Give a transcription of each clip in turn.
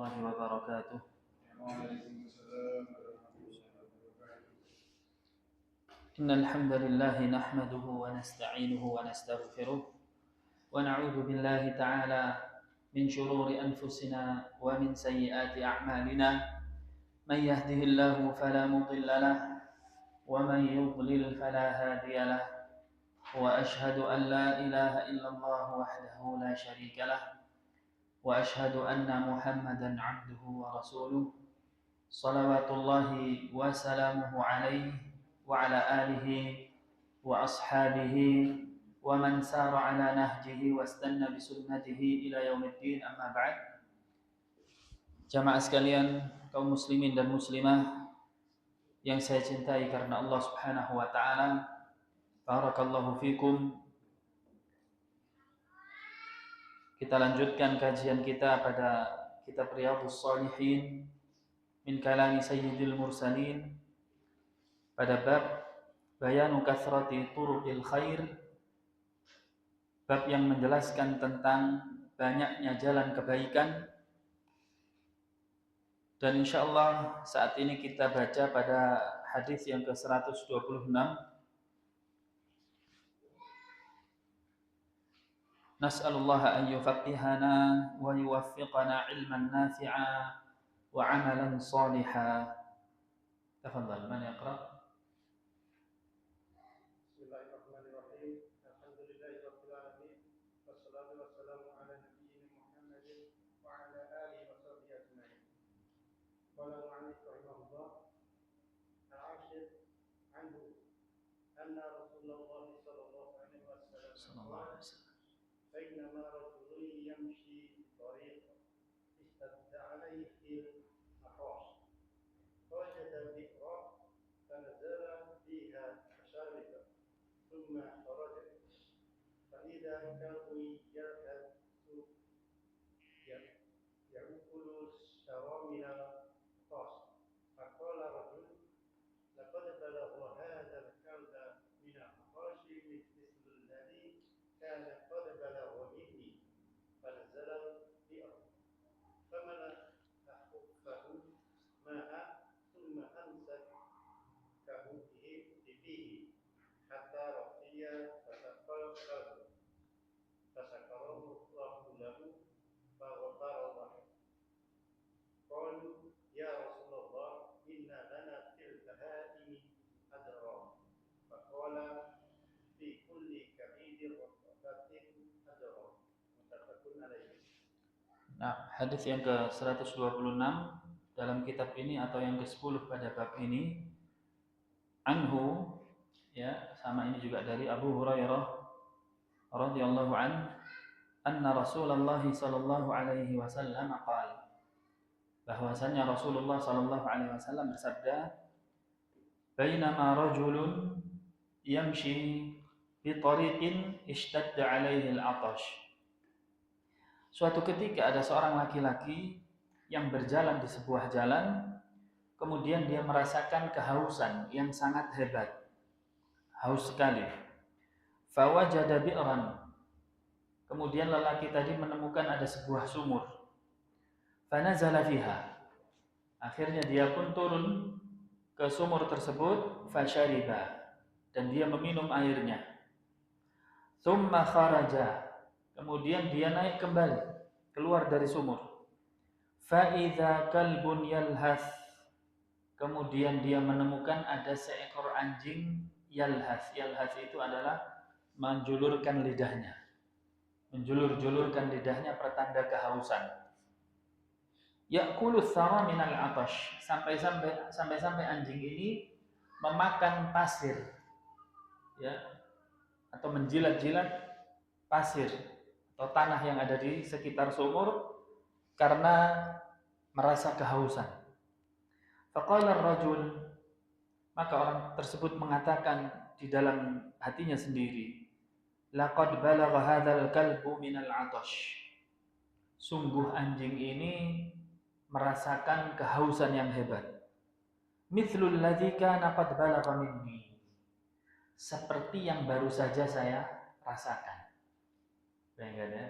الله وبركاته. إن الحمد لله نحمده ونستعينه ونستغفره ونعوذ بالله تعالى من شرور أنفسنا ومن سيئات أعمالنا. من يهده الله فلا مضل له ومن يضلل فلا هادي له وأشهد أن لا إله إلا الله وحده لا شريك له وأشهد أن محمدا عبده ورسوله صلوات الله وسلامه عليه وعلى آله وأصحابه ومن سار على نهجه واستنى بسنته إلى يوم الدين. أما بعد. Jamaah sekalian, kaum muslimin dan muslimah yang saya cintai karena Allah Subhanahu wa taala. Barakallahu fikum. Kita lanjutkan kajian kita pada kitab Riyadhus Shalihin min kalami Sayyidil Mursalin pada bab bayanu kathrati turuqil khair, bab yang menjelaskan tentang banyaknya jalan kebaikan. Dan insyaallah saat ini kita baca pada hadis yang ke-126. Nas'alullah an yufaqqihana wa yuwaffiqana ilman nafi'a wa 'amalan shalihan. Tafadhal, man yaqra? Bismillahirrahmanirrahim. Alhamdulillahirabbil alamin. Wassalatu wassalamu ala nabiyyina Muhammadin wa ala alihi wa sahbihi ajma'in. Qala al-mu'allif rahimahullah, al-'ashir anhu anna Rasulullah sallallahu alaihi wasallam bainama rajulun yamshi fi tariq istadda alayhi al-aqras fawajada bi'ra fanazala fiha fashariba ثم خرج فإذا كانوا يأكل الشرامل قاص فقال رجل لقد بلغ هذا الكلب من الأقراش مثل الذي كان قد بلغ مني فنزل البئر فملأ خفه ماء ثم أمسكه بفيه حتى رقي فسقى القلب فسكره الله له فغفر له. قالوا يا رسول الله إن لنا في البهائم أجرا فقال في كل كبيد رطبة أجرا. متفق عليه. Nah, hadis yang ke-126 dalam kitab ini atau yang ke-10 pada bab ini, anhu, ya, sama ini juga dari Abu Hurairah radhiyallahu an, anna Rasulullah sallallahu alaihi wasallam qala, bahwasanya Rasulullah sallallahu alaihi wasallam bersabda, bainama rajulun yamshi bi tariqin ishtadda alaihi al-'atash. Suatu ketika ada seorang laki-laki yang berjalan di sebuah jalan, kemudian dia merasakan kehausan yang sangat hebat, haus sekali. Fawajada bi'ran, kemudian lelaki tadi menemukan ada sebuah sumur. Fanazala fiha, akhirnya dia pun turun ke sumur tersebut. Fashariba, dan dia meminum airnya. Thumma kharaja, kemudian dia naik kembali, keluar dari sumur. Fa'idha kalbun yalhath, kemudian dia menemukan ada seekor anjing yalhath. Yalhath itu adalah menjulurkan lidahnya, menjulur-julurkan lidahnya pertanda kehausan. Ya'kulu tsara minal 'atash, sampai anjing ini memakan pasir, ya, atau menjilat-jilat pasir atau tanah yang ada di sekitar sumur karena merasa kehausan. Faqala ar-rajul, maka orang tersebut mengatakan di dalam hatinya sendiri, laqad balagha hadzal kalbu minal 'atash, sungguh anjing ini merasakan kehausan yang hebat. Mithlul ladzi kana qad balagha minni, seperti yang baru saja saya rasakan. Bayangkan ya.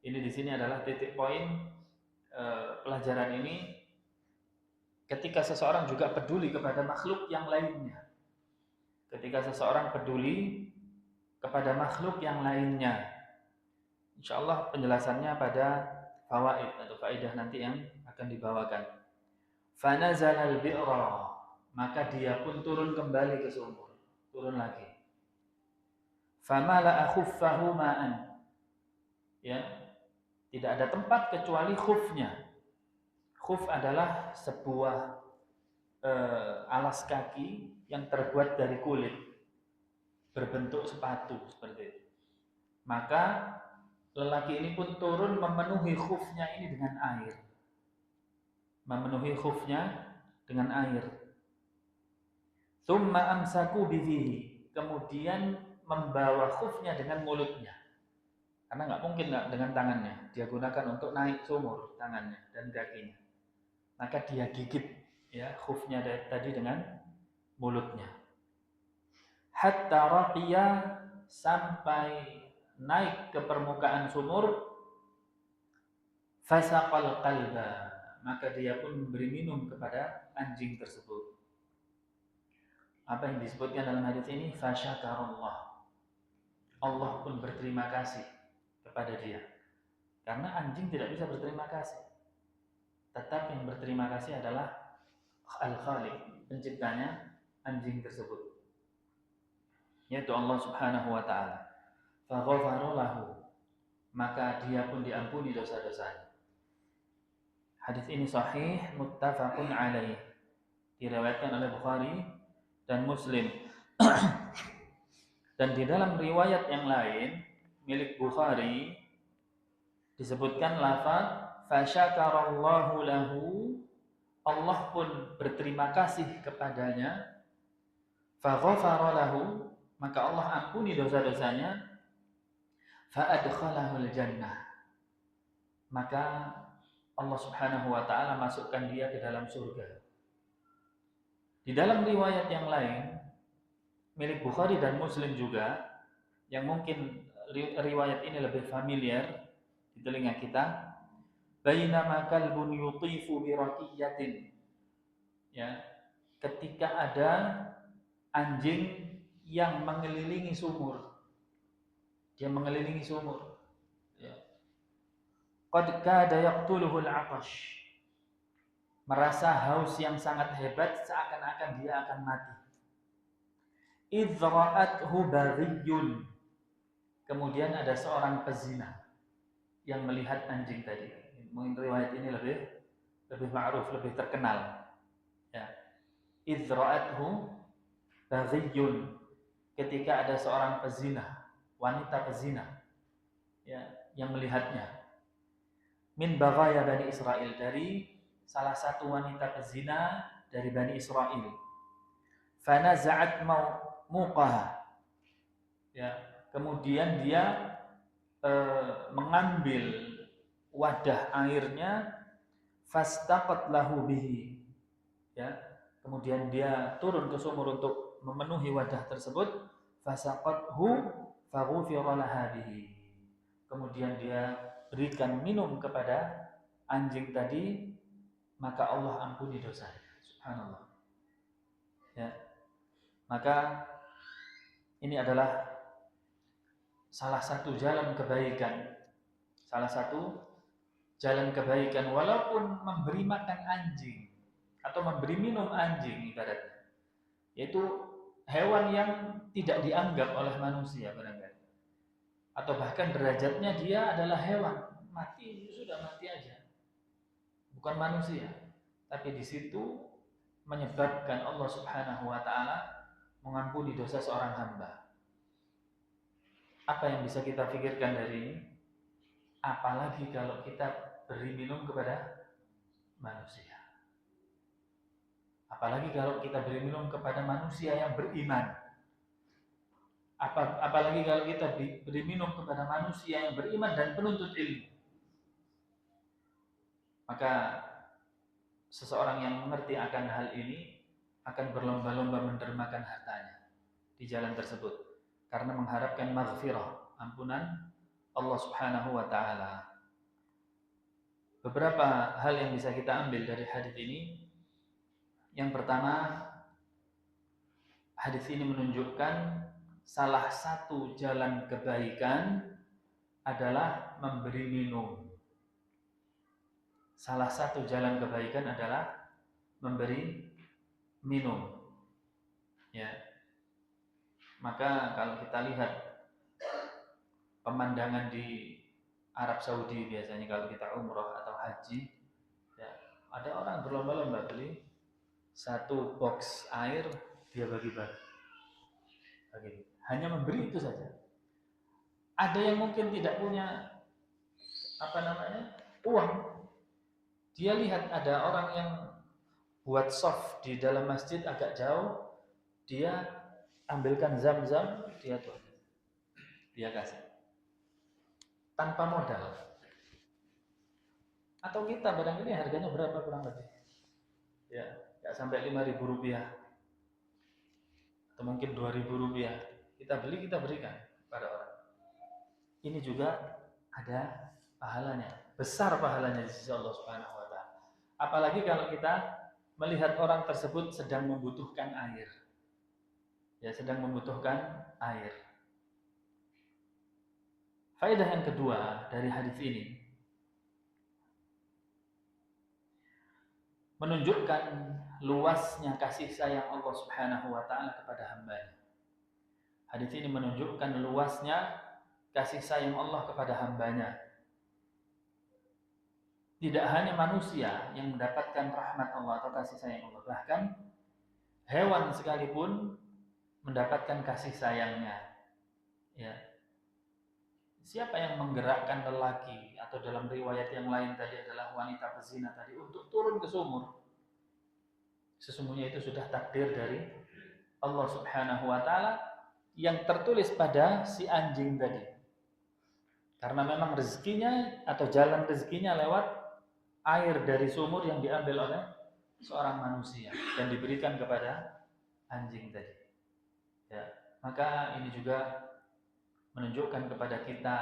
Ini di sini adalah titik poin pelajaran ini ketika seseorang juga peduli kepada makhluk yang lainnya. Ketika seseorang peduli kepada makhluk yang lainnya. Insyaallah penjelasannya pada fawaid atau faedah nanti yang akan dibawakan. Fanazala al-bi'ra, maka dia pun turun kembali ke sumur, turun lagi. Famala'a khuffahu ma'an, ya, tidak ada tempat kecuali khufnya. Khuf adalah sebuah alas kaki yang terbuat dari kulit, berbentuk sepatu seperti itu. Maka lelaki ini pun turun memenuhi khufnya ini dengan air. Memenuhi khufnya dengan air. Tsumma amsaku bihi, kemudian membawa khufnya dengan mulutnya. Karena nggak mungkin dengan tangannya, dia gunakan untuk naik sumur tangannya dan kakinya. Maka dia gigit ya khufnya tadi dengan mulutnya. Hatta raqiya, sampai naik ke permukaan sumur. Fasaqal qalba, maka dia pun memberi minum kepada anjing tersebut. Apa yang disebutkan dalam hadis ini? Fasyakarallah, Allah pun berterima kasih kepada dia. Karena anjing tidak bisa berterima kasih. Tetap yang berterima kasih adalah Al-Khaliq, penciptanya anjing tersebut, yaitu Allah Subhanahu wa taala. Faghafara lahu, maka dia pun diampuni dosa-dosanya. Hadis ini sahih muttafaqun alaih, diriwayatkan oleh Bukhari dan Muslim. Dan di dalam riwayat yang lain milik Bukhari disebutkan lafaz fasyakarallahu lahu, Allah pun berterima kasih kepadanya. Faghafara lahu, maka Allah ampuni dosa-dosanya. Fa'adkhalahul jannah, maka Allah Subhanahu wa taala masukkan dia ke dalam surga. Di dalam riwayat yang lain milik Bukhari dan Muslim juga, yang mungkin riwayat ini lebih familiar di telinga kita, bainama kalbun yutifu bi raqiyatin, ya, ketika ada anjing yang mengelilingi sumur. Dia mengelilingi sumur, ya. Qad kada yaqtuluhu al-'atash, merasa haus yang sangat hebat, seakan-akan dia akan mati. Idzra'athu baghiyun, kemudian ada seorang pezina yang melihat anjing tadi. Mungkin riwayat ini lebih ma'ruf, lebih terkenal, ya. Idzra'athu baghiyun, ketika ada seorang pezina, wanita pezina, ya, yang melihatnya. Min baghaya Bani Israel, dari salah satu wanita pezina dari Bani Israel. Fanaza'at muqaha, ya, kemudian dia mengambil wadah airnya. Fastaqat lahu bihi, ya, kemudian dia turun ke sumur untuk memenuhi wadah tersebut. Fasaqathu faghufira laha bihi, kemudian dia berikan minum kepada anjing tadi, maka Allah ampuni dosanya. Subhanallah, ya. Maka ini adalah salah satu jalan kebaikan, walaupun memberi makan anjing atau memberi minum anjing ibaratnya, yaitu hewan yang tidak dianggap oleh manusia barangkali, atau bahkan derajatnya dia adalah hewan, mati sudah mati aja, bukan manusia, tapi di situ menyebabkan Allah Subhanahu wa taala mengampuni dosa seorang hamba. Apa yang bisa kita pikirkan dari ini? Apalagi kalau kita beri minum kepada manusia. Apalagi kalau kita beri minum kepada manusia yang beriman. Apalagi kalau kita beri minum kepada manusia yang beriman dan penuntut ilmu. Maka seseorang yang mengerti akan hal ini akan berlomba-lomba mendermakan hartanya di jalan tersebut, karena mengharapkan maghfirah, ampunan Allah Subhanahu wa taala. beberapa hal yang bisa kita ambil dari hadis ini. Yang pertama, hadis ini menunjukkan salah satu jalan kebaikan adalah memberi minum. Salah satu jalan kebaikan adalah memberi minum. Ya. Maka kalau kita lihat pemandangan di Arab Saudi biasanya kalau kita umroh atau haji, ya, ada orang berlomba-lomba beli satu box air, dia bagi-bagi. Hanya memberi itu saja. Ada yang mungkin tidak punya uang, dia lihat ada orang yang buat soft di dalam masjid agak jauh, dia ambilkan zam-zam, dia kasih tanpa modal. Atau kita barangkali harganya berapa kurang lebih, ya nggak sampai 5.000 rupiah atau mungkin 2.000 rupiah, kita beli, kita berikan pada orang. Ini juga ada pahalanya, besar pahalanya di sisi Allah Subhanahu wa taala. Apalagi kalau kita melihat orang tersebut sedang membutuhkan air. Ya, sedang membutuhkan air. Faedah yang kedua dari hadis ini menunjukkan luasnya kasih sayang Allah Subhanahu wa taala kepada hamba-Nya. Hadis ini menunjukkan luasnya kasih sayang Allah kepada hamba-Nya. Tidak hanya manusia yang mendapatkan rahmat Allah atau kasih sayang Allah, bahkan hewan sekalipun mendapatkan kasih sayangnya. Ya. Siapa yang menggerakkan lelaki, atau dalam riwayat yang lain tadi adalah wanita pezina tadi, untuk turun ke sumur? Sesungguhnya itu sudah takdir dari Allah Subhanahu wa taala yang tertulis pada si anjing tadi. Karena memang rezekinya atau jalan rezekinya lewat air dari sumur yang diambil oleh seorang manusia dan diberikan kepada anjing tadi. Ya, maka ini juga menunjukkan kepada kita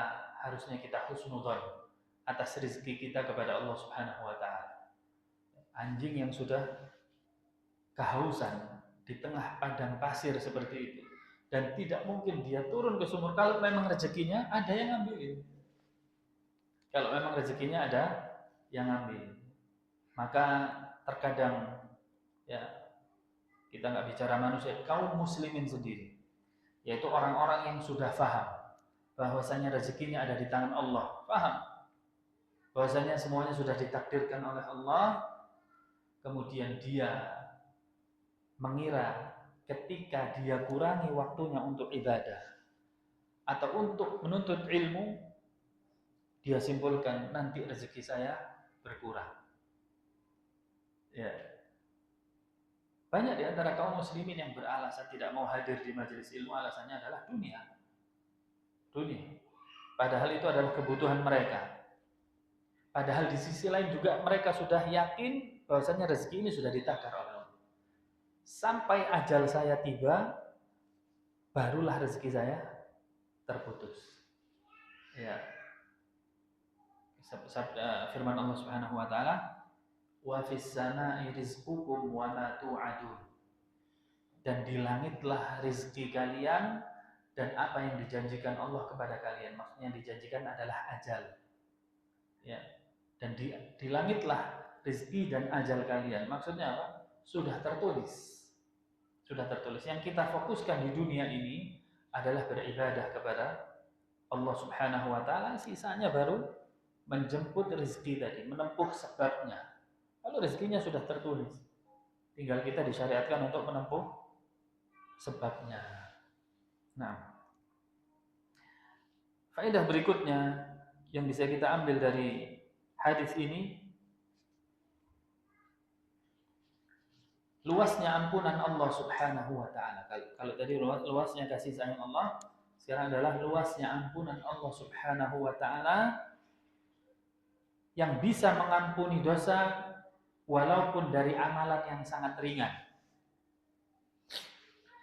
harusnya kita husnudzon atas rezeki kita kepada Allah Subhanahu wa taala. Anjing yang sudah kehausan di tengah padang pasir seperti itu dan tidak mungkin dia turun ke sumur, kalau memang rezekinya ada yang ngambilin. Kalau memang rezekinya ada yang ngambil. Maka terkadang ya kita nggak bicara manusia, kaum muslimin sendiri, yaitu orang-orang yang sudah paham bahwasanya rezekinya ada di tangan Allah, paham bahwasanya semuanya sudah ditakdirkan oleh Allah, kemudian dia mengira ketika dia kurangi waktunya untuk ibadah atau untuk menuntut ilmu, dia simpulkan nanti rezeki saya berkurang. Ya. Banyak di antara kaum muslimin yang beralasan tidak mau hadir di majelis ilmu, alasannya adalah dunia. Padahal itu adalah kebutuhan mereka. Padahal di sisi lain juga mereka sudah yakin bahwasanya rezeki ini sudah ditakdir oleh Allah. Sampai ajal saya tiba, barulah rezeki saya terputus. Ya. Sabda firman Allah Subhanahu wa taala, "Wa fis samaa'i rizqukum wa ma tu'adun." Dan di langitlah rezeki kalian dan apa yang dijanjikan Allah kepada kalian. Maksudnya yang dijanjikan adalah ajal. Ya. Dan di langitlah rezeki dan ajal kalian. Maksudnya apa? Sudah tertulis. Sudah tertulis. Yang kita fokuskan di dunia ini adalah beribadah kepada Allah Subhanahu wa taala, sisanya baru menjemput rezeki tadi, menempuh sebabnya. Kalau rezekinya sudah tertulis, tinggal kita disyariatkan untuk menempuh sebabnya. Nah, faedah berikutnya yang bisa kita ambil dari hadis ini, luasnya ampunan Allah Subhanahu wa taala. Kalau tadi luasnya kasih sayang Allah, sekarang adalah luasnya ampunan Allah Subhanahu wa taala yang bisa mengampuni dosa walaupun dari amalan yang sangat ringan.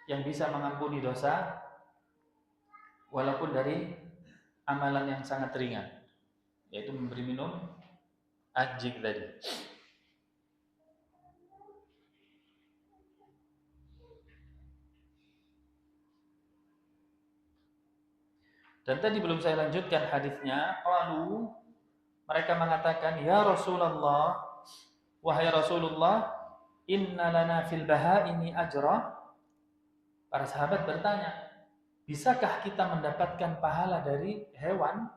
Yang bisa mengampuni dosa walaupun dari amalan yang sangat ringan, yaitu memberi minum anjing tadi. Dan tadi belum saya lanjutkan hadisnya. Lalu mereka mengatakan, ya Rasulullah, wahai Rasulullah, inna lana fil bahaimi ajra. Para sahabat bertanya, bisakah kita mendapatkan pahala dari hewan?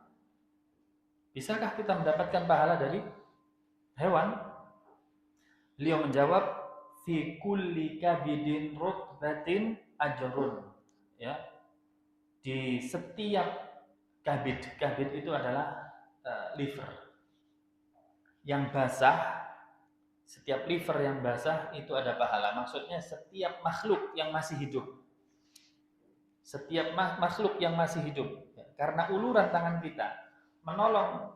Bisakah kita mendapatkan pahala dari hewan? Beliau menjawab, fi kulli kabidin rutbatin ajrun. Ya, di setiap kabid itu adalah liver yang basah. Setiap liver yang basah itu ada pahala. Maksudnya setiap makhluk yang masih hidup. Setiap makhluk yang masih hidup, karena uluran tangan kita menolong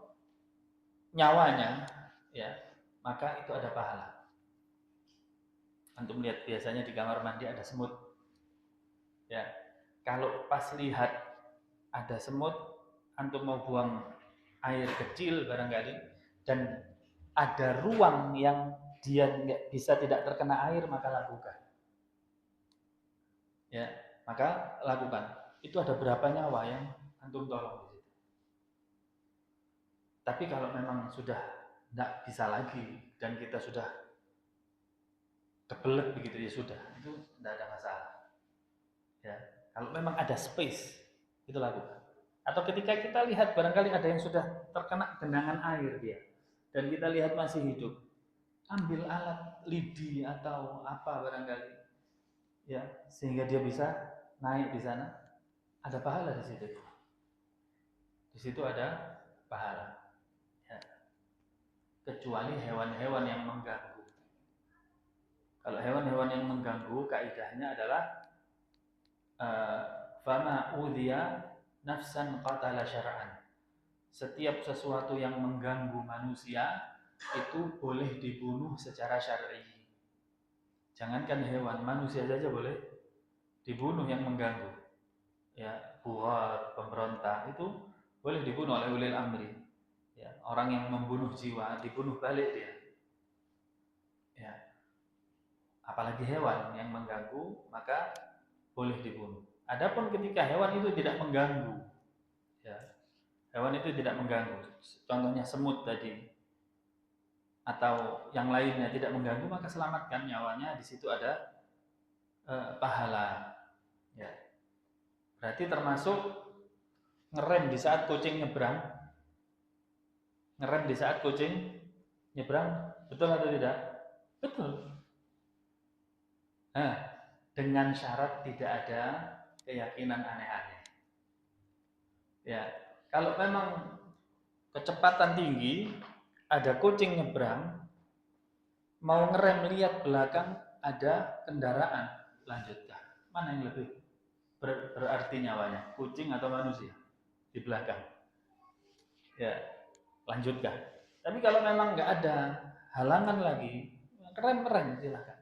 nyawanya, ya, maka itu ada pahala. Antum lihat biasanya di kamar mandi ada semut. Ya, kalau pas lihat ada semut, antum mau buang air kecil barangkali dan ada ruang yang dia nggak bisa tidak terkena air, maka lakukan. Ya, maka lakukan. Itu ada berapa nyawa yang antum tolong di situ. Tapi kalau memang sudah tidak bisa lagi dan kita sudah kebelet begitu, ya sudah, itu tidak ada masalah. Ya, kalau memang ada space, itu lakukan. Atau ketika kita lihat barangkali ada yang sudah terkena genangan air dia, dan kita lihat masih hidup, ambil alat lidi atau apa barangkali, ya, sehingga dia bisa naik di sana, ada pahala di situ. Di situ ada pahala. Ya. Kecuali hewan-hewan yang mengganggu. Kalau hewan-hewan yang mengganggu, kaidahnya adalah fama udhiya nafsan qatala syar'an. Setiap sesuatu yang mengganggu manusia itu boleh dibunuh secara syar'i. Jangankan hewan, manusia saja boleh dibunuh yang mengganggu. Ya, buat pemberontak itu boleh dibunuh oleh ulil amri. Ya, orang yang membunuh jiwa dibunuh balik dia. Ya. Apalagi hewan yang mengganggu, maka boleh dibunuh. Adapun ketika hewan itu tidak mengganggu, ya, hewan itu tidak mengganggu, contohnya semut tadi, atau yang lainnya tidak mengganggu, maka selamatkan nyawanya. Di situ ada pahala. Ya. Berarti termasuk ngerem di saat kucing nyebrang. Ngerem di saat kucing nyebrang, betul atau tidak? Betul. Nah, dengan syarat tidak ada keyakinan aneh-aneh. Ya, kalau memang kecepatan tinggi, ada kucing nyebrang, mau ngerem lihat belakang ada kendaraan, lanjutkan. Mana yang lebih berarti nyawanya, kucing atau manusia di belakang? Ya, lanjutkan. Tapi kalau memang nggak ada halangan lagi, rem silakan.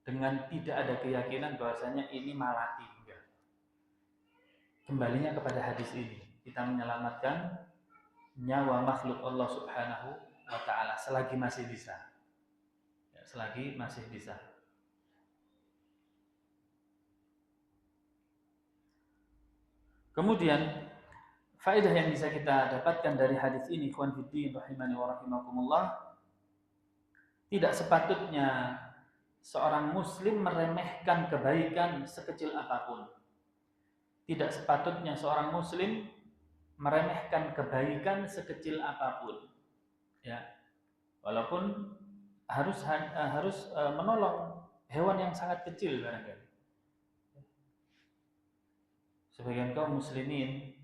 Dengan tidak ada keyakinan bahwasanya ini malati. Kembalinya kepada hadis ini, kita menyelamatkan nyawa makhluk Allah Subhanahu wa ta'ala selagi masih bisa. Ya, selagi masih bisa. Kemudian faedah yang bisa kita dapatkan dari hadis ini, ikhwan fiddin rahimani wa rahimakumullah, tidak sepatutnya seorang muslim meremehkan kebaikan sekecil apapun. Tidak sepatutnya seorang muslim meremehkan kebaikan sekecil apapun. Ya. Walaupun harus menolong hewan yang sangat kecil barangkali. Sebagian kaum muslimin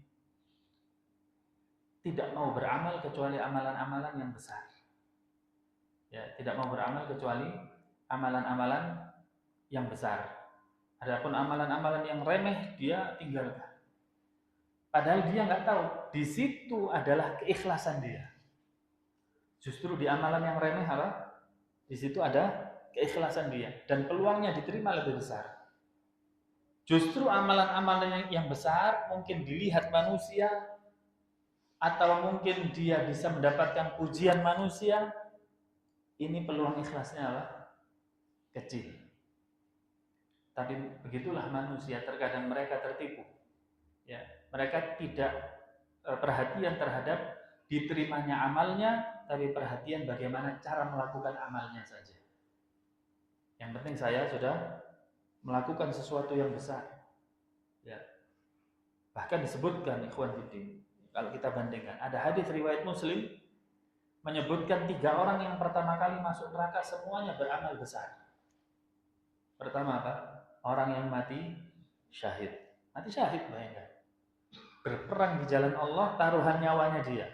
tidak mau beramal kecuali amalan-amalan yang besar. Ya, tidak mau beramal kecuali amalan-amalan yang besar. Adapun amalan-amalan yang remeh dia tinggalkan. Padahal dia nggak tahu di situ adalah keikhlasan dia. Justru di amalan yang remeh apa? Di situ ada keikhlasan dia dan peluangnya diterima lebih besar. Justru amalan-amalan yang besar mungkin dilihat manusia atau mungkin dia bisa mendapatkan pujian manusia, ini peluang ikhlasnya apa? Kecil. Tapi begitulah manusia, terkadang mereka tertipu. Ya, mereka tidak perhatian terhadap diterimanya amalnya, tapi perhatian bagaimana cara melakukan amalnya saja. Yang penting saya sudah melakukan sesuatu yang besar. Ya. Bahkan disebutkan ikhwan fiddin, kalau kita bandingkan, ada hadis riwayat Muslim menyebutkan 3 orang yang pertama kali masuk neraka semuanya beramal besar. Pertama apa? Orang yang mati syahid. Mati syahid, bayangkan. Berperang di jalan Allah, taruhan nyawanya dia.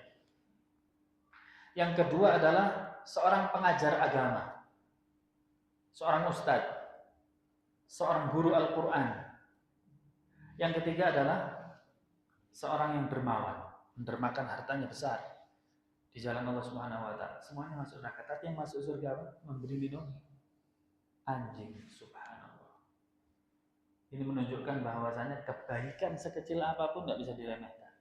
Yang kedua adalah seorang pengajar agama. Seorang ustadz. Seorang guru Al-Quran. Yang ketiga adalah seorang yang dermawan, mendermakan hartanya besar di jalan Allah Subhanahu wa taala. Semuanya masuk neraka. Tapi yang masuk surga apa? Memberi minum anjing. Subhanallah. Ini menunjukkan bahwasanya kebaikan sekecil apapun tidak bisa diremehkan.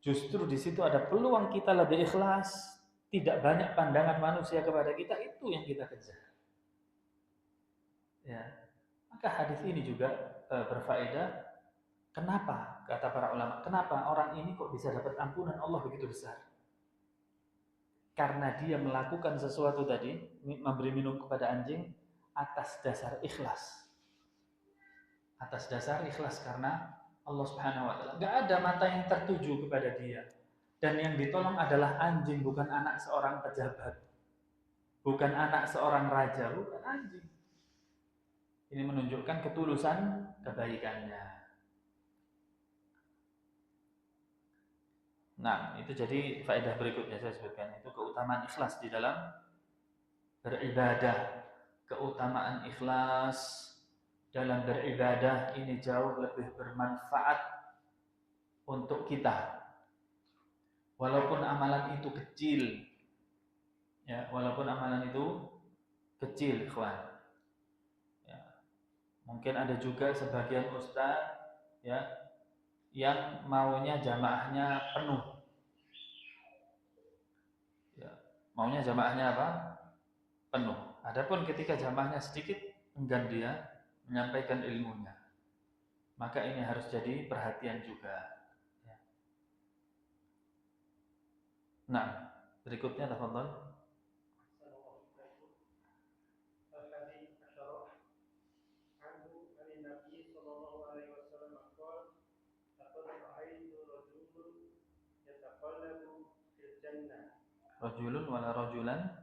Justru di situ ada peluang kita lebih ikhlas, tidak banyak pandangan manusia kepada kita, itu yang kita kejar. Ya. Maka hadis ini juga berfaedah. Kenapa, kata para ulama, kenapa orang ini kok bisa dapat ampunan Allah begitu besar? Karena dia melakukan sesuatu tadi, memberi minum kepada anjing atas dasar ikhlas. Atas dasar ikhlas karena Allah Subhanahu wa taala. Enggak ada mata yang tertuju kepada dia. Dan yang ditolong adalah anjing, bukan anak seorang pejabat. Bukan anak seorang raja, bukan anjing. Ini menunjukkan ketulusan kebaikannya. Nah, itu jadi faedah berikutnya saya sebutkan, itu keutamaan ikhlas di dalam beribadah. Keutamaan ikhlas dalam beribadah ini jauh lebih bermanfaat untuk kita. Walaupun amalan itu kecil. Ya, walaupun amalan itu kecil, ikhwan. Ya. Mungkin ada juga sebagian ustaz ya yang maunya jamaahnya penuh. Ya, maunya jamaahnya apa? Penuh. Adapun ketika jamaahnya sedikit, enggan dia menyampaikan ilmunya. Maka ini harus jadi perhatian juga. Ya. Nah, berikutnya tafadhol. Rajulun wala rajulan.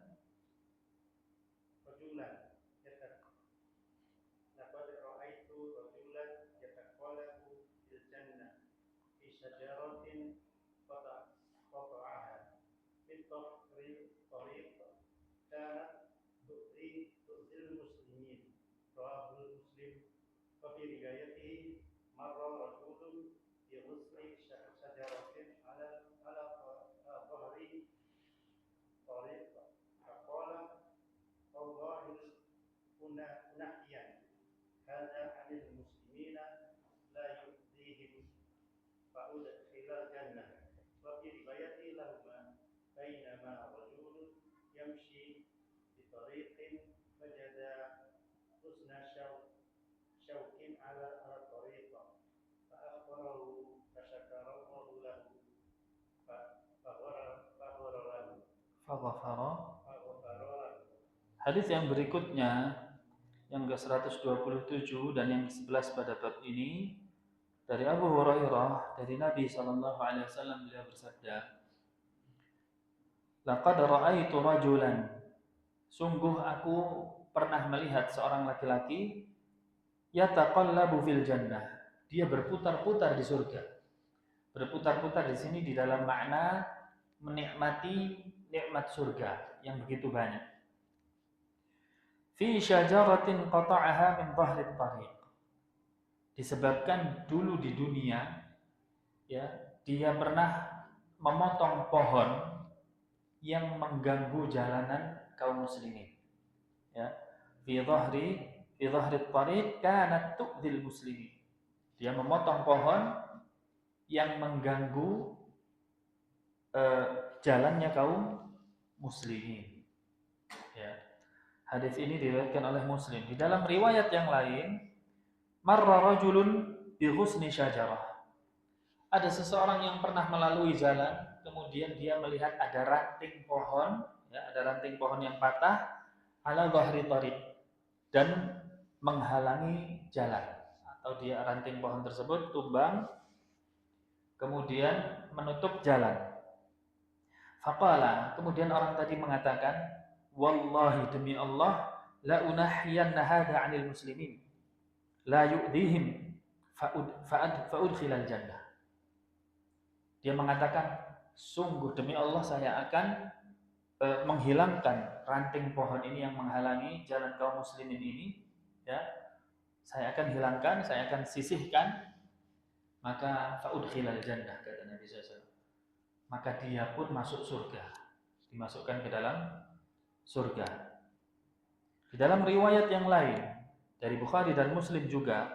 Laqad ra'aitu rajulan yataqallabu fil jannah fi syajaratin qata'aha min tahri tariq kanat tu'zil muslimin. Rawahul Muslim. Wa fi riwayatihi marra rajulun bi ghusli syajaratin ala dhahri tariq faqala Allahul nahyan hadza 'anil muslimina la yu'dhihim fa'udkhilal jannah. Wa fi riwayati lahuma bainama rajulun yamshi bi tariqin fajada husna syaukin ala tariqa fa akhbarahu fashakarahu lahu Faghfara. Hadis yang berikutnya yang ke-127 dan yang ke-11 pada bab ini dari Abu Hurairah dari Nabi sallallahu alaihi wasallam, beliau bersabda, "Laqad ra'aitu rajulan." Sungguh aku pernah melihat seorang laki-laki yataqallabu fil jannah. Dia berputar-putar di surga. Berputar-putar di sini di dalam makna menikmati nikmat surga yang begitu banyak. Fi syajaratin qata'aha min dhahri tariq. Disebabkan dulu di dunia ya, dia pernah memotong pohon yang mengganggu jalanan kaum muslimin. Ya. Fi dhahri tariq kanat tu'dhil muslimin. Dia memotong pohon yang mengganggu jalannya kaum muslimin. Ya. Hadis ini diriwayatkan oleh Muslim. Di dalam riwayat yang lain, marra rajulun bi ghusni syajarah. Ada seseorang yang pernah melalui jalan, kemudian dia melihat ada ranting pohon, ya, ada ranting pohon yang patah ala dhahri tariq dan menghalangi jalan. Atau dia ranting pohon tersebut tumbang kemudian menutup jalan. Faqala, kemudian orang tadi mengatakan, wallahi demi Allah, la unahyanna hadha 'anil muslimin, la yu'dihim fa'udkhilal jannah. Dia mengatakan, sungguh demi Allah saya akan menghilangkan ranting pohon ini yang menghalangi jalan kaum muslimin ini, ya. Saya akan hilangkan, saya akan sisihkan, maka fa'udkhilal jannah, kata Nabi SAW. Maka dia pun masuk surga, dimasukkan ke dalam surga. Di dalam riwayat yang lain dari Bukhari dan Muslim juga,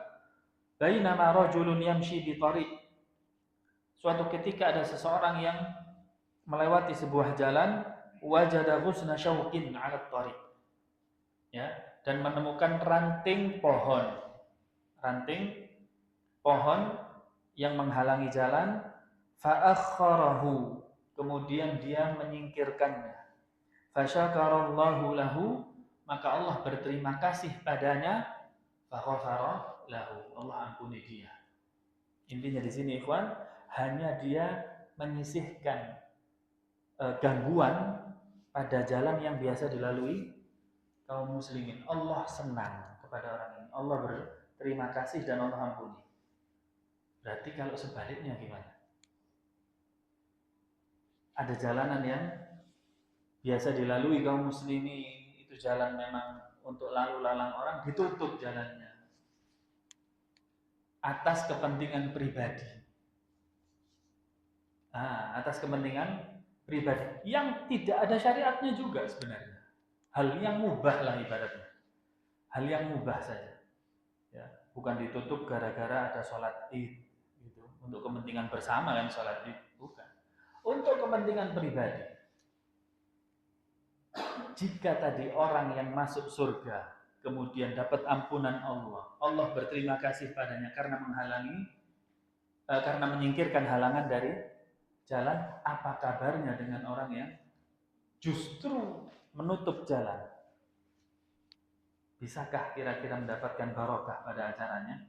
bainama rajulun yamshi bi tariq, suatu ketika ada seseorang yang melewati sebuah jalan, wajada ghusna syauqin 'ala tariq, ya, dan menemukan ranting pohon yang menghalangi jalan, fa akhkharahu, kemudian dia menyingkirkannya. Fasyakarallahu lahu, maka Allah berterima kasih padanya, faghafara lahu, Allah ampuni dia. Intinya di sini ikhwan, hanya dia menyisihkan gangguan pada jalan yang biasa dilalui kaum muslimin. Allah senang kepada orang ini, Allah berterima kasih dan Allah ampuni. Berarti kalau sebaliknya gimana? Ada jalanan yang biasa dilalui kaum muslimin, itu jalan memang untuk lalu lalang orang, ditutup jalannya atas kepentingan pribadi. Atas kepentingan pribadi yang tidak ada syariatnya juga sebenarnya. Hal yang mubah lah ibaratnya. Hal yang mubah saja. Ya, bukan ditutup gara-gara ada sholat Id gitu. Untuk kepentingan bersama kan sholat Id, bukan. Untuk kepentingan pribadi. Jika tadi orang yang masuk surga kemudian dapat ampunan Allah, Allah berterima kasih padanya karena karena menyingkirkan halangan dari jalan, apa kabarnya dengan orang yang justru menutup jalan? Bisakah kira-kira mendapatkan barokah pada acaranya?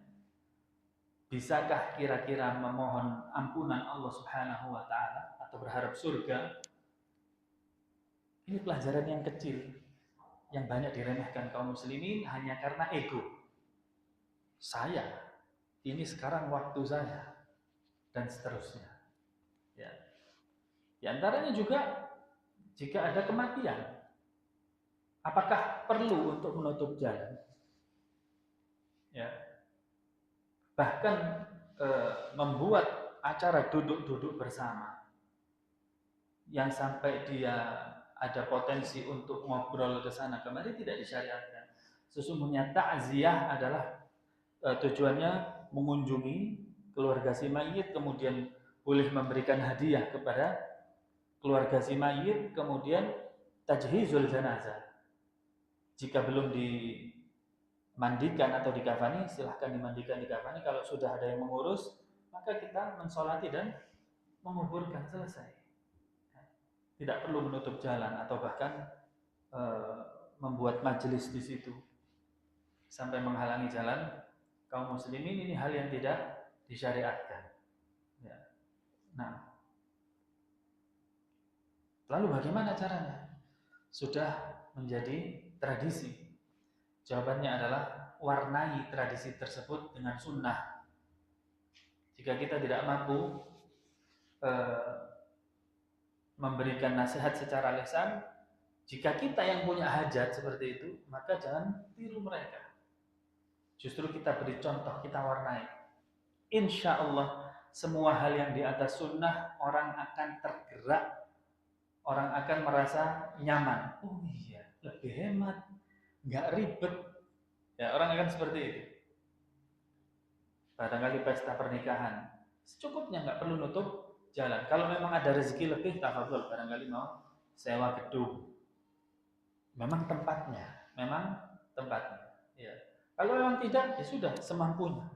Bisakah kira-kira memohon ampunan Allah Subhanahu wa taala atau berharap surga? Ini pelajaran yang kecil yang banyak diremehkan kaum muslimin hanya karena ego. Saya, ini sekarang waktu saya, dan seterusnya. Ya. Di antaranya juga jika ada kematian, apakah perlu untuk menutup jalan? Ya. Bahkan membuat acara duduk-duduk bersama yang sampai dia ada potensi untuk ngobrol ke sana kemari tidak disyariatkan. Sesungguhnya takziah adalah tujuannya mengunjungi keluarga si mayit, kemudian boleh memberikan hadiah kepada keluarga si mayit, kemudian tajhizul jenazah. Jika belum dimandikan atau dikafani, silahkan dimandikan, dikafani. Kalau sudah ada yang mengurus, maka kita mensolati dan menguburkan, selesai. Tidak perlu menutup jalan atau bahkan membuat majelis di situ sampai menghalangi jalan kaum muslimin. Ini hal yang tidak disyariatkan. Ya. Nah, lalu bagaimana caranya? Sudah menjadi tradisi. Jawabannya adalah warnai tradisi tersebut dengan sunnah. Jika kita tidak mampu memberikan nasihat secara lisan, jika kita yang punya hajat seperti itu, maka jangan tiru mereka. Justru kita beri contoh, kita warnai. Insya Allah semua hal yang di atas sunnah orang akan tergerak, orang akan merasa nyaman. Oh iya, lebih hemat, nggak ribet. Ya, orang akan seperti itu. Barangkali pesta pernikahan, secukupnya, nggak perlu nutup jalan. Kalau memang ada rezeki lebih, tafadhol, barangkali mau sewa gedung. Memang tempatnya. Ya. Kalau memang tidak, ya sudah, semampunya.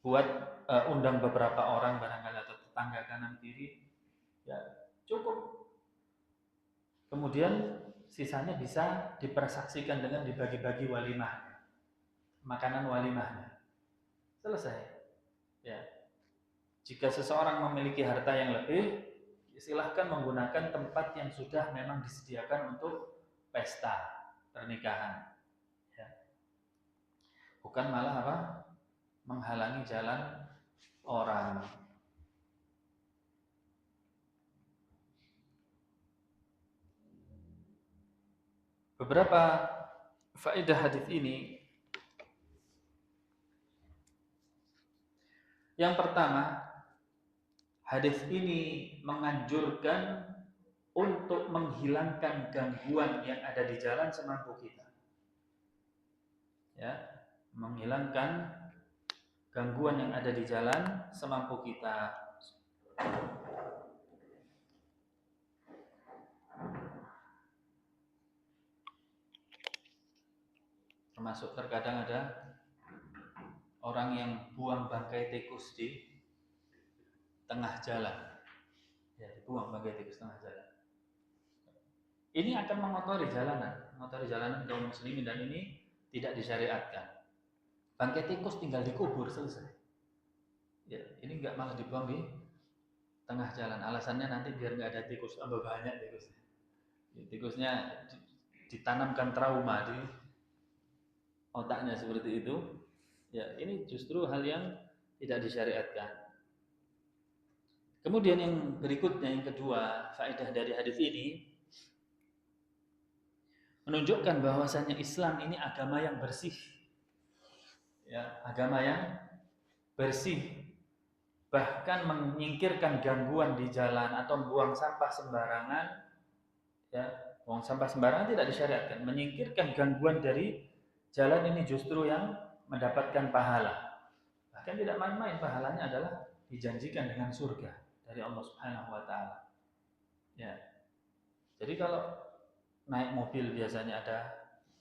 Buat undang beberapa orang barangkali atau tetangga kanan kiri, ya cukup. Kemudian sisanya bisa dipersaksikan dengan dibagi-bagi walimahnya, makanan walimahnya. Selesai. Ya. Jika seseorang memiliki harta yang lebih, silahkan menggunakan tempat yang sudah memang disediakan untuk pesta pernikahan. Ya. Bukan malah apa? Menghalangi jalan orang. Beberapa faedah hadis ini. Yang pertama, hadis ini menganjurkan untuk menghilangkan gangguan yang ada di jalan semampu kita. Ya, menghilangkan gangguan yang ada di jalan semampu kita. Termasuk terkadang ada orang yang buang bangkai tikus di tengah jalan. Ya, dibuang bangkai tikus tengah jalan. Ini akan mengotori jalanan kaum muslimin, dan ini tidak disyariatkan. Bangkai tikus tinggal dikubur, selesai. Ya, ini enggak malah dibuang di tengah jalan. Alasannya nanti biar enggak ada tikus, tambah banyak tikusnya. Ya, tikusnya ditanamkan trauma di otaknya seperti itu. Ya, ini justru hal yang tidak disyariatkan. Kemudian yang berikutnya, yang kedua, faedah dari hadis ini menunjukkan bahwasannya Islam ini agama yang bersih. Ya, agama yang bersih. Bahkan menyingkirkan gangguan di jalan atau buang sampah sembarangan. Ya, buang sampah sembarangan tidak disyariatkan. Menyingkirkan gangguan dari jalan ini justru yang mendapatkan pahala. Bahkan tidak main-main, pahalanya adalah dijanjikan dengan surga dari Allah Subhanahu wa taala. Ya. Jadi kalau naik mobil biasanya ada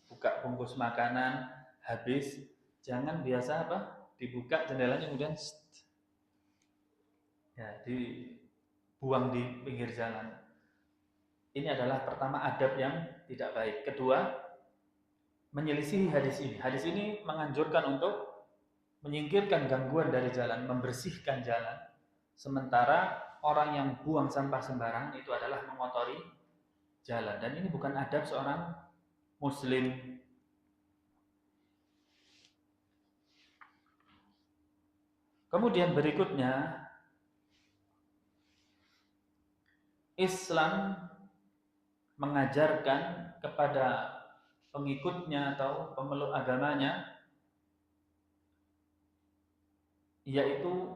buka bungkus makanan, habis jangan biasa apa? Dibuka jendelanya kemudian ya dibuang di pinggir jalan. Ini adalah pertama adab yang tidak baik. Kedua, menyelisihi hadis ini. Hadis ini menganjurkan untuk menyingkirkan gangguan dari jalan, membersihkan jalan. Sementara orang yang buang sampah sembarangan itu adalah mengotori jalan. Dan ini bukan adab seorang muslim. Kemudian berikutnya, Islam mengajarkan kepada pengikutnya atau pemeluk agamanya, yaitu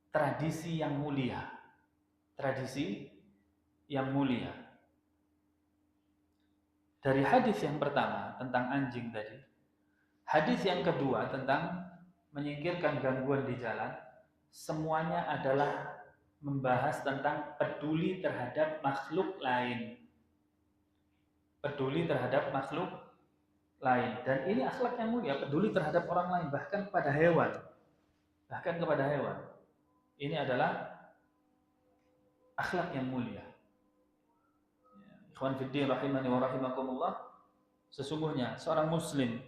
tradisi yang mulia. Tradisi yang mulia. Dari hadis yang pertama tentang anjing tadi, hadis yang kedua tentang menyingkirkan gangguan di jalan, semuanya adalah membahas tentang peduli terhadap makhluk lain. Peduli terhadap makhluk lain. Dan ini akhlak yang mulia, peduli terhadap orang lain, bahkan kepada hewan. Bahkan kepada hewan. Ini adalah akhlak yang mulia. Ikhwan fiddin rahimani wa rahimakumullah, sesungguhnya seorang muslim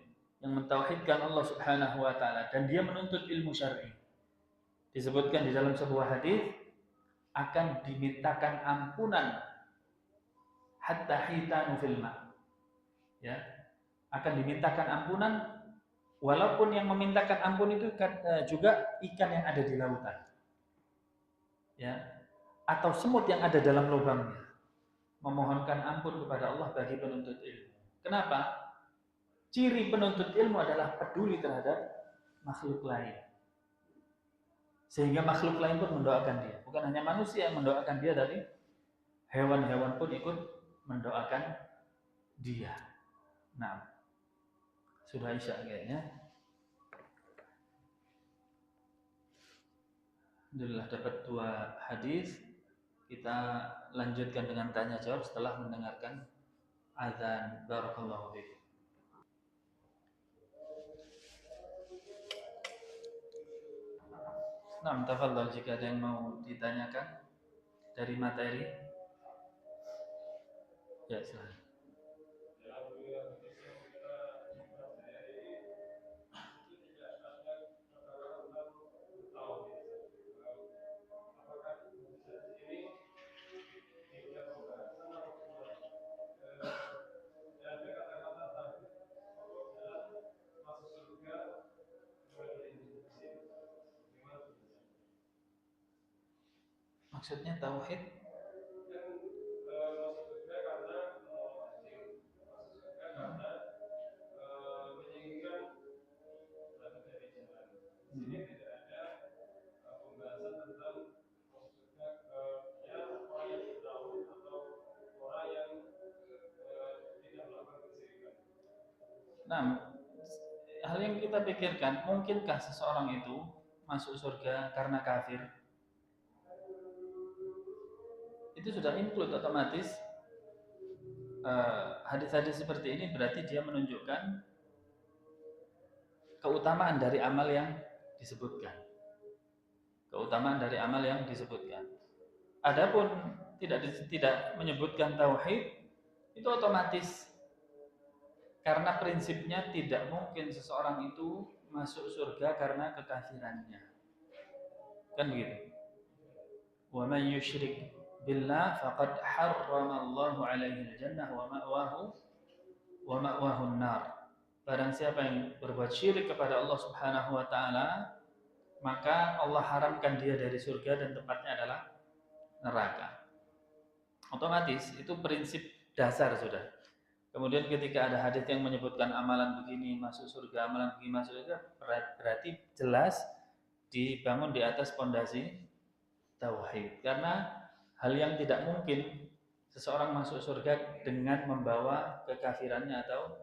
yang mentauhidkan Allah Subhanahu wa taala dan dia menuntut ilmu syar'i, disebutkan di dalam sebuah hadis, akan dimintakan ampunan hatta hitanu fil ma. Ya, akan dimintakan ampunan walaupun yang memintakan ampun itu juga ikan yang ada di lautan. Ya, atau semut yang ada dalam lubangnya. Memohonkan ampun kepada Allah bagi penuntut ilmu. Kenapa? Ciri penuntut ilmu adalah peduli terhadap makhluk lain. Sehingga makhluk lain pun mendoakan dia. Bukan hanya manusia yang mendoakan dia, dari hewan-hewan pun ikut mendoakan dia. Nah, sudah Isya kayaknya. Alhamdulillah dapat 2 hadis. Kita lanjutkan dengan tanya jawab setelah mendengarkan azan. Barakallahu fiikum. Nah, tafadhal jika ada yang mau ditanyakan dari materi. Ya, silakan. Maksudnya tauhid Nah, hal yang kita pikirkan, mungkinkah seseorang itu masuk surga karena kafir? Itu sudah include otomatis. Hadis-hadis seperti ini berarti dia menunjukkan keutamaan dari amal yang disebutkan. Keutamaan dari amal yang disebutkan. Adapun tidak menyebutkan tauhid, itu otomatis karena prinsipnya tidak mungkin seseorang itu masuk surga karena kekafirannya. Kan begitu. Wa man yusyrik billah faqad harramallahu alaihi al-jannah wa ma'wahu an-nar. Barang siapa yang berbuat syirik kepada Allah Subhanahu wa taala, maka Allah haramkan dia dari surga dan tempatnya adalah neraka. Otomatis itu prinsip dasar sudah. Kemudian ketika ada hadis yang menyebutkan amalan begini masuk surga, amalan begini masuk surga, berarti jelas dibangun di atas pondasi tauhid. Karena hal yang tidak mungkin seseorang masuk surga dengan membawa kekafirannya atau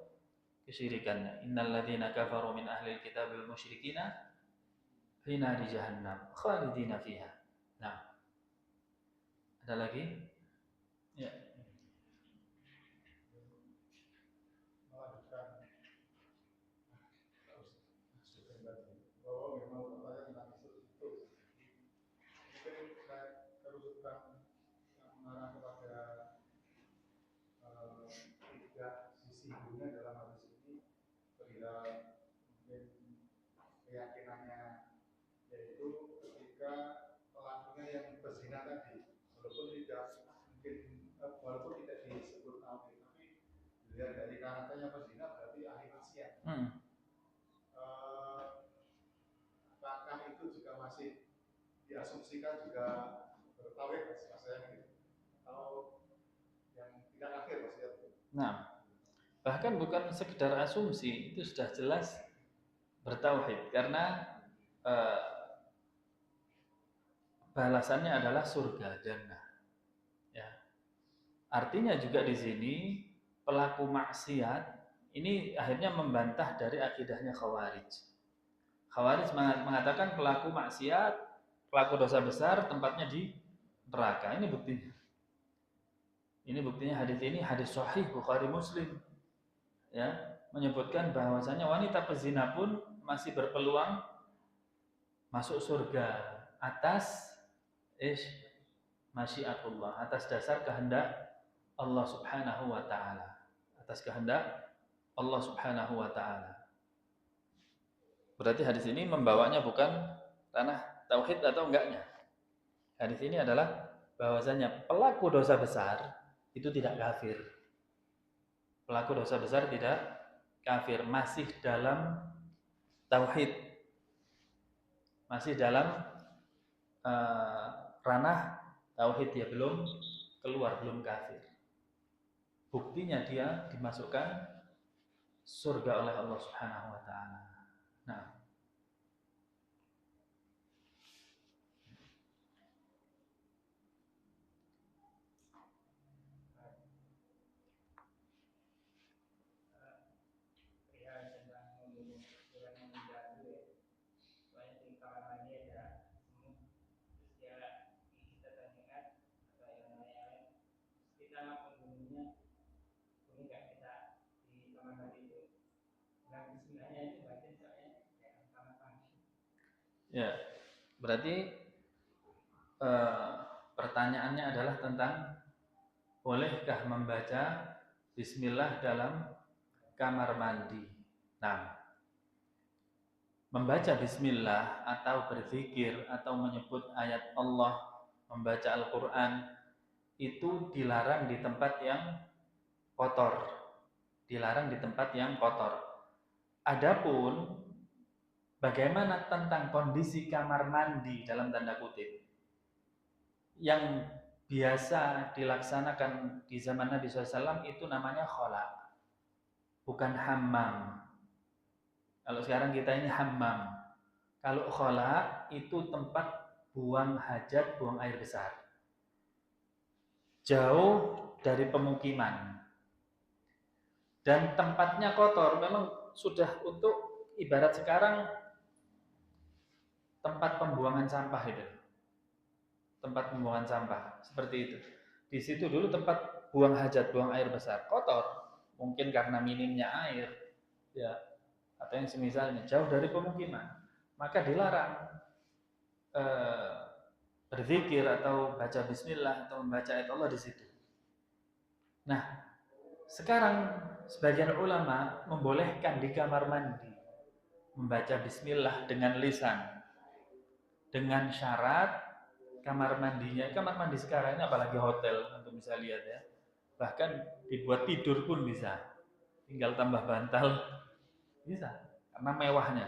kesyirikannya. Innal ladzina kafaru min ahlil kitab wal musyrikina fi nari jahannam khalidina fiha. Nah, ada lagi? Ya. Keyakinannya yaitu ketika pelakunya yang berzina tadi, walaupun tidak disebut tauhid, tapi dilihat dari karakternya berzina berarti ahli maksiat. Apakah itu juga masih diasumsikan juga bertauhid maksudnya gitu? Kalau yang tidak kafir maksudnya. Nah, bahkan bukan sekedar asumsi, itu sudah jelas bertauhid karena balasannya adalah surga jannah. Ya. Artinya juga di sini pelaku maksiat ini akhirnya membantah dari akidahnya Khawarij. Khawarij mengatakan pelaku maksiat, pelaku dosa besar tempatnya di neraka. Ini buktinya. Ini buktinya hadis sahih Bukhari Muslim. Ya, menyebutkan bahwasanya wanita pezina pun masih berpeluang masuk surga atas masyiatullah, atas dasar kehendak Allah Subhanahu wa taala. Atas kehendak Allah Subhanahu wa taala. Berarti hadis ini membawanya bukan ranah tauhid atau enggaknya. Hadis ini adalah bahwasanya pelaku dosa besar itu tidak kafir. Pelaku dosa besar tidak kafir, masih dalam tauhid. Masih dalam ranah tauhid, ya belum keluar, belum kafir. Buktinya dia dimasukkan surga oleh Allah Subhanahu wa taala. Nah, Ya, berarti pertanyaannya adalah tentang bolehkah membaca bismillah dalam kamar mandi. Nah, membaca bismillah atau berzikir atau menyebut ayat Allah, membaca Al-Quran itu dilarang di tempat yang kotor. Dilarang di tempat yang kotor. Adapun bagaimana tentang kondisi kamar mandi dalam tanda kutip yang biasa dilaksanakan di zaman Nabi SAW itu namanya khala, bukan hammam. Kalau sekarang kita ini hammam. Kalau khala itu tempat buang hajat, buang air besar. Jauh dari pemukiman. Dan tempatnya kotor, memang sudah untuk ibarat sekarang tempat pembuangan sampah itu. Tempat pembuangan sampah, seperti itu. Di situ dulu tempat buang hajat, buang air besar, kotor. Mungkin karena minimnya air, ya, atau yang semisalnya jauh dari pemukiman. Maka dilarang berzikir atau baca bismillah atau membaca ayat Allah di situ. Nah, sekarang sebagian ulama membolehkan di kamar mandi membaca bismillah dengan lisan, dengan syarat kamar mandi sekarang ini apalagi hotel, untuk bisa lihat ya, bahkan dibuat tidur pun bisa, tinggal tambah bantal bisa, karena mewahnya.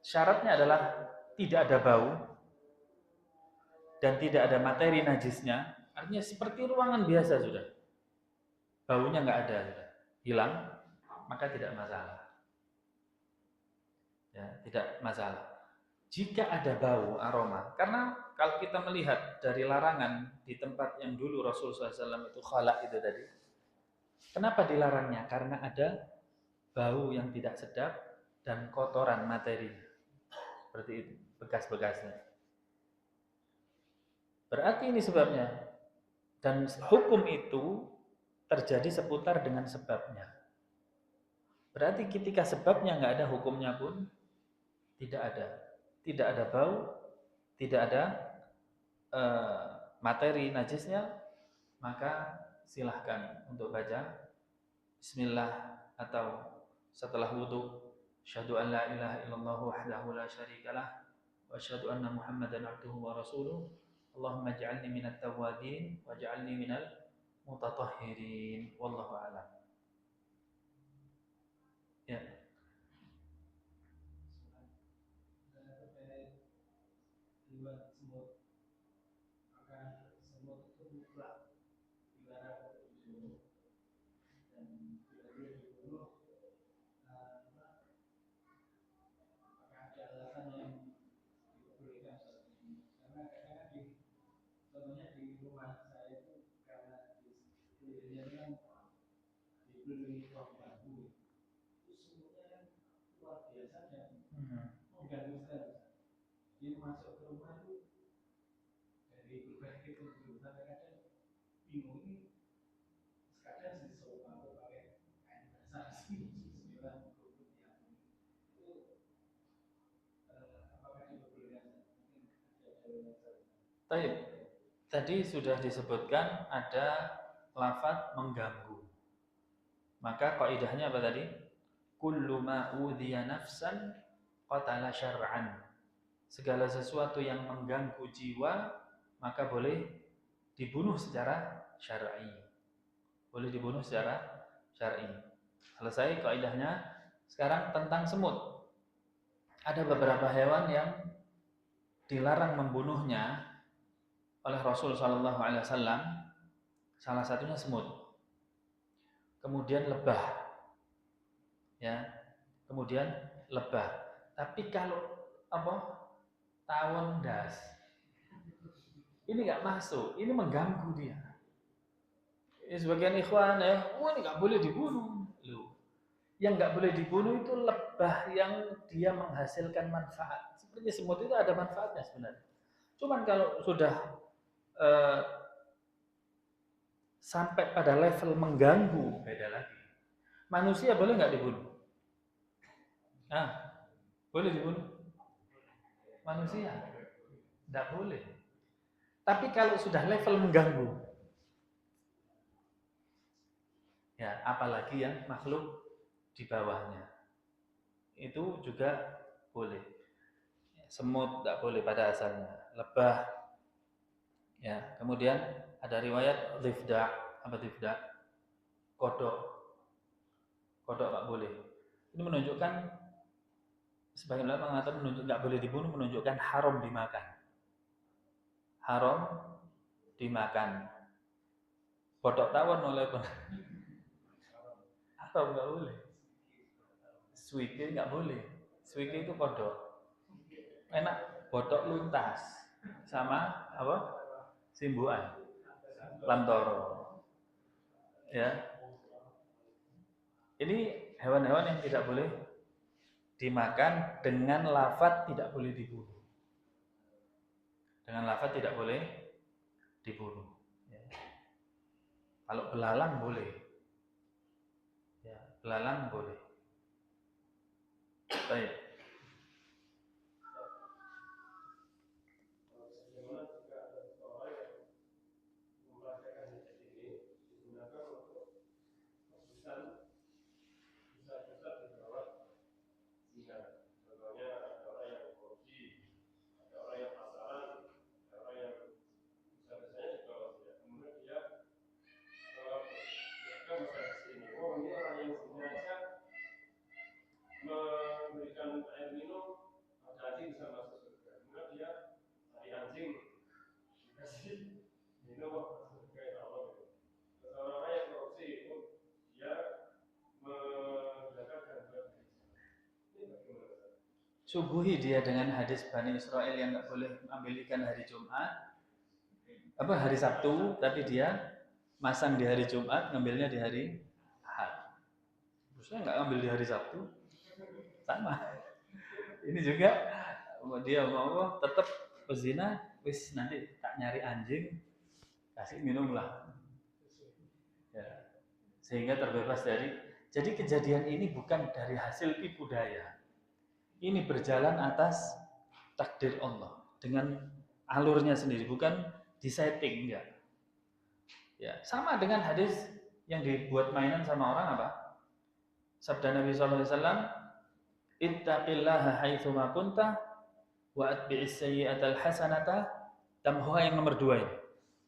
Syaratnya adalah tidak ada bau dan tidak ada materi najisnya, artinya seperti ruangan biasa sudah, baunya nggak ada, sudah hilang, maka tidak masalah. Ya, tidak masalah. Jika ada bau aroma, karena kalau kita melihat dari larangan di tempat yang dulu Rasulullah SAW itu khala itu tadi, kenapa dilarangnya? Karena ada bau yang tidak sedap dan kotoran materi, seperti itu, bekas-bekasnya. Berarti ini sebabnya. Dan hukum itu terjadi seputar dengan sebabnya. Berarti ketika sebabnya nggak ada, hukumnya pun tidak ada. Tidak ada bau, tidak ada materi najisnya, maka silahkan untuk baca bismillah atau setelah wudu, asyhadu an la ilaha illallah wahdahu la syarikalah wa asyhadu anna muhammadan abduhu wa rasuluh, Allahumma ij'alni minat tawwabin waj'alni minal mutatahhirin, wallahu a'lam. Ya. Baik, tadi sudah disebutkan ada lafaz mengganggu. Maka kaidahnya apa tadi? Kullu ma udhiya nafsan qatala syar'an. Segala sesuatu yang mengganggu jiwa maka boleh dibunuh secara syar'i. Boleh dibunuh secara syar'i. Selesai kaidahnya. Sekarang tentang semut. Ada beberapa hewan yang dilarang membunuhnya oleh Rasul Shallallahu Alaihi Wasallam, salah satunya semut, kemudian lebah, ya, kemudian lebah. Tapi kalau tawon das, ini nggak masuk, ini mengganggu dia. Sebagian ikhwan ya, ini nggak boleh dibunuh. Loh, yang nggak boleh dibunuh itu lebah yang dia menghasilkan manfaat. Seperti semut itu ada manfaatnya sebenarnya. Cuman kalau sudah sampai pada level mengganggu, beda lagi. Manusia boleh nggak dibunuh? Boleh dibunuh. manusia, tidak boleh. Tapi kalau sudah level mengganggu, ya apalagi yang makhluk di bawahnya, itu juga boleh. Semut tidak boleh pada asalnya, lebah, ya. Kemudian ada riwayat dhifda, apa dhifda? Kodok, kodok nggak boleh. Ini menunjukkan, sebagian ulama mengatakan nggak boleh dibunuh, menunjukkan haram dimakan. Haram dimakan. Kodok tawon oleh haram, nggak boleh. Suike nggak boleh. Suike itu kodok. Enak, kodok luntas sama apa? Simbuan, lantoro. Ya, ini hewan-hewan yang tidak boleh dimakan dengan lafaz tidak boleh dibunuh. Dengan lafaz tidak boleh dibunuh. Ya. Kalau belalang boleh, ya, belalang boleh. Baik. Memberikan air minum, hati-hati bisa masuk surga. Kemudian dia tadi anjing dikasih minum masuk surga, ya Allah. Seorang yang korupsi itu dia mendapatkan ini bagaimana? Suguhi dia dengan hadis Bani Israel yang nggak boleh ambil ikan hari Jumat, apa hari Sabtu, tapi dia masang di hari Jumat, ngambilnya di hari Ahad. Terusnya nggak ambil di hari Sabtu, sama. Ini juga dia mau tetap pezina, wis nanti tak nyari anjing, kasih minum lah. Ya. Sehingga terbebas dari. Jadi kejadian ini bukan dari hasil tipu daya. Ini berjalan atas takdir Allah dengan alurnya sendiri, bukan disetting, enggak. Ya, sama dengan hadis yang dibuat mainan sama orang apa? Sabda Nabi SAW, ittaqillaha haitsu ma kunta wa atbi'is sayyi'atal hasanata tamhuha, yang nomor 2 ini.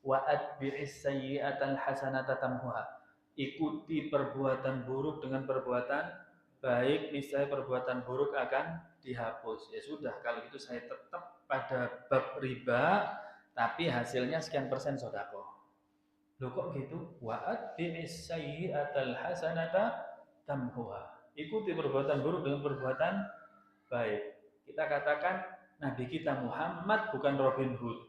Wa atbi'is sayyi'atal hasanata tamhuha. Ikuti perbuatan buruk dengan perbuatan baik, niscaya perbuatan buruk akan dihapus. Ya sudah, kalau itu saya tetap pada bab riba, tapi hasilnya sekian persen sedekah. Loh kok gitu? Wa atbi'is sayyi'atal hasanata tamhuha. Ikuti perbuatan buruk dengan perbuatan baik. Kita katakan Nabi kita Muhammad bukan Robin Hood.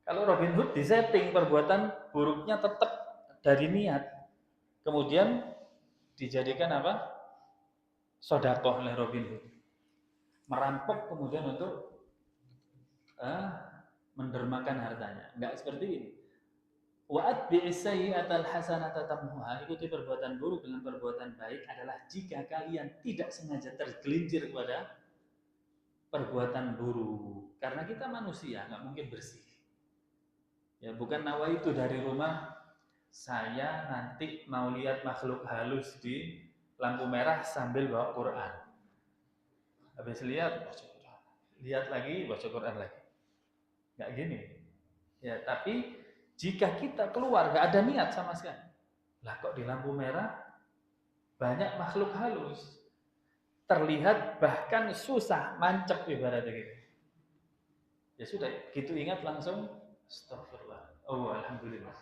Kalau Robin Hood disetting perbuatan buruknya tetap dari niat, kemudian dijadikan apa? Sodakoh oleh Robin Hood. Merampok kemudian untuk mendermakan hartanya. Enggak seperti ini. Wa atbi'is sayyi'atal hasanata tamhuha. Ikuti perbuatan buruk dengan perbuatan baik adalah jika kalian tidak sengaja tergelincir kepada perbuatan buruk. Karena kita manusia, nggak mungkin bersih. Ya, bukan nawaitu dari rumah saya nanti mau lihat makhluk halus di lampu merah sambil bawa Quran. Habis lihat lagi, baca Quran lagi. Nggak gini. Ya, tapi jika kita keluar nggak ada niat sama sekali, lah kok di lampu merah banyak makhluk halus, terlihat bahkan susah mancep ibaratnya gitu. Ya sudah, gitu ingat langsung astagfirullah. Oh, alhamdulillah.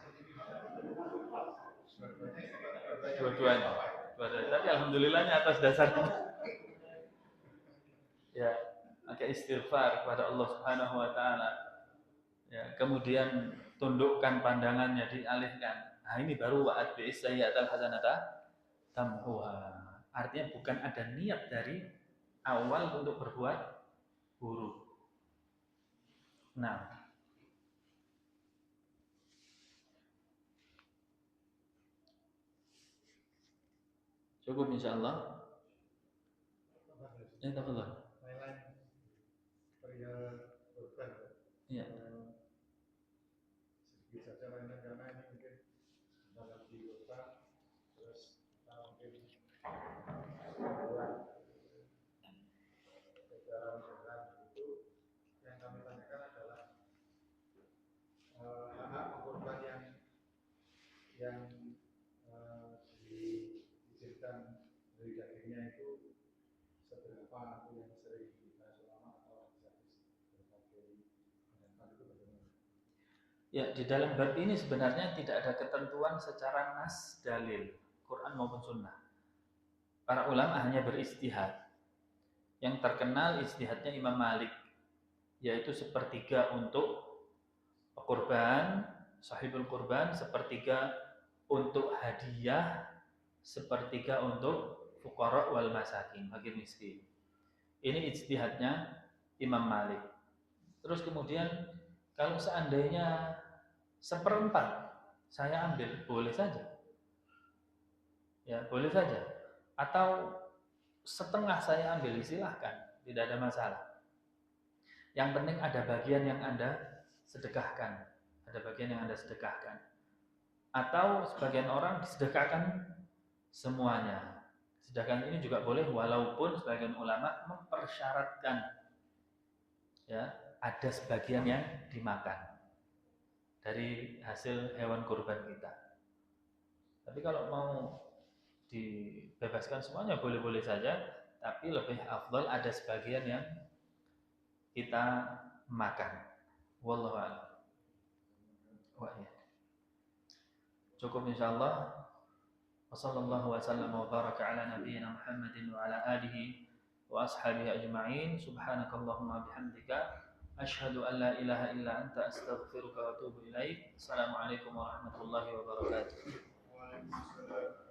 Dua-duanya. Tapi alhamdulillahnya atas dasar ya, maka istighfar kepada Allah Subhanahu wa taala. Ya, kemudian tundukkan pandangannya, dialihkan. Nah, ini baru wa'at bi'is sayyi'atal hasanata tamhuha. Artinya bukan ada niat dari awal untuk berbuat buruk. Nah, cukup insyaallah. Ya, tafadhol. material korban. Iya. Sedikit saja mainnya karena ini mungkin dalam di kota, terus kita mungkin buat jalan-jalan itu yang kami tanyakan adalah hak korban yang diizinkan dari dagingnya itu seberapa itu yang sering dibahas ulama atau hadis berbagai pendapat itu bagaimana? Ya, di dalam bab ini sebenarnya tidak ada ketentuan secara nas dalil Quran maupun Sunnah. Para ulama hanya beristihad. Yang terkenal istihadnya Imam Malik, yaitu sepertiga untuk korban, sahibul korban, sepertiga untuk hadiah, sepertiga untuk fuqara wal masakin, fakir miskin. Ini ijtihadnya Imam Malik. Terus kemudian kalau seandainya seperempat saya ambil, boleh saja. Ya, boleh saja. Atau setengah saya ambil, silahkan, tidak ada masalah. Yang penting ada bagian yang Anda sedekahkan. Ada bagian yang Anda sedekahkan. Atau sebagian orang disedekahkan semuanya. Sedekahkan ini juga boleh walaupun sebagian ulama mempersyaratkan ya, ada sebagian yang dimakan dari hasil hewan kurban kita. Tapi kalau mau dibebaskan semuanya boleh-boleh saja, tapi lebih afdal ada sebagian yang kita makan. Wallahu a'lam. Cukup insyaallah. Wassallallahu wasallam wa baraka ala nabiyyina Muhammadin wa ala alihi wa ashabihi ajma'in. Subhanakallahumma bihamdika asyhadu an la ilaha illa anta astaghfiruka wa atubu ilaik. Assalamualaikum warahmatullahi wabarakatuh. Waalaikumsalam.